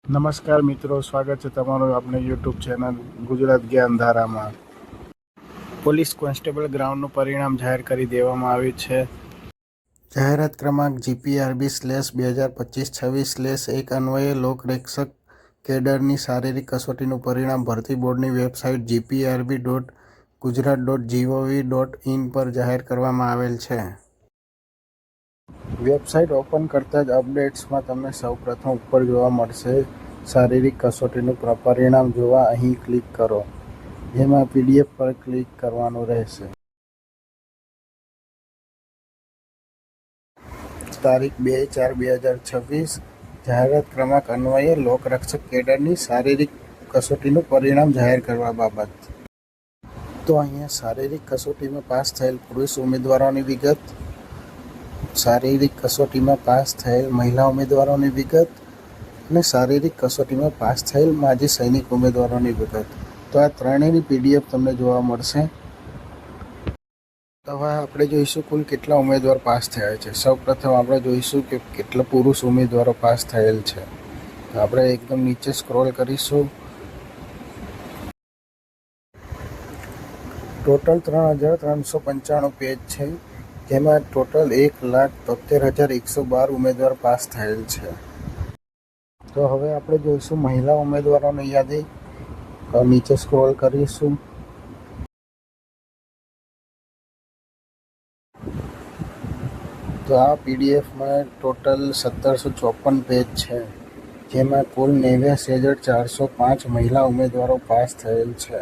નમસ્કાર મિત્રો, સ્વાગત છે તમારું આપણે યુટ્યુબ ચેનલ ગુજરાત જ્ઞાનધારામાં. પોલીસ કોન્સ્ટેબલ ગ્રાઉન્ડનું પરિણામ જાહેર કરી દેવામાં આવ્યું છે. જાહેરાત ક્રમાંક GPRB/2025-26/1 અન્વયે લોકરક્ષક કેડરની શારીરિક કસોટીનું પરિણામ ભરતી બોર્ડની વેબસાઇટ gprb.gujarat.gov.in પર જાહેર કરવામાં આવેલ છે. વેબસાઇટ ઓપન કરતાં જ અપડેટ્સમાં તમને સૌપ્રથમ ઉપર જોવા મળશે શારીરિક કસોટીનું પરિણામ જોવા અહીં ક્લિક કરો, જેમાં PDF પર ક્લિક કરવાનું રહેશે. તારીખ 2/4/2026 જાહેરાત ક્રમાંક અન્વયે લોકરક્ષક કેડરની શારીરિક કસોટીનું પરિણામ જાહેર કરવા બાબત. તો અહીંયા શારીરિક કસોટીમાં પાસ થયેલ પુરુષ ઉમેદવારોની વિગત, શારીરિક કસોટીમાં પાસ થયેલ મહિલા ઉમેદવારોની વિગત અને શારીરિક કસોટીમાં પાસ થયેલ માજી સૈનિક ઉમેદવારોની વિગત. તો આ ત્રણેયની PDF તમને જોવા મળશે. તો હવે આપણે જોઈશું કુલ કેટલા ઉમેદવાર પાસ થયા છે. સૌપ્રથમ આપણે જોઈશું કે કેટલા પુરુષ ઉમેદવારો પાસ થયેલ છે. તો આપણે એકદમ નીચે સ્ક્રોલ કરીશું. ટોટલ 3,395 પેજ છે, જેમાં ટોટલ 1,73,112 ઉમેદવાર પાસ થયેલ છે. તો હવે આપણે જોઈશું મહિલા ઉમેદવારોની યાદી. તો નીચે સ્ક્રોલ કરીશું. તો આ PDFમાં ટોટલ 1754 પેજ છે, જેમાં કુલ 89,405 મહિલા ઉમેદવારો પાસ થયેલ છે.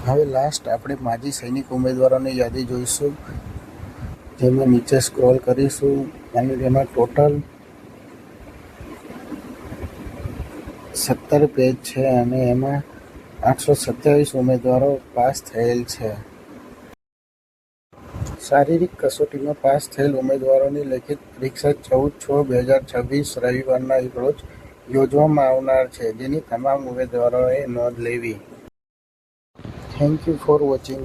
હવે લાસ્ટ આપણે માજી સૈનિક ઉમેદવારોની યાદી જોઈશું, જેમાં નીચે સ્ક્રોલ કરીશું અને જેમાં ટોટલ 17 પેજ છે અને એમાં 827 ઉમેદવારો પાસ થયેલ છે. શારીરિક કસોટીમાં પાસ થયેલ ઉમેદવારોની લેખિત પરીક્ષા 14/6/2026 રવિવારના રોજ યોજવામાં આવનાર છે, જેની તમામ ઉમેદવારોએ નોંધ લેવી. Thank you for watching.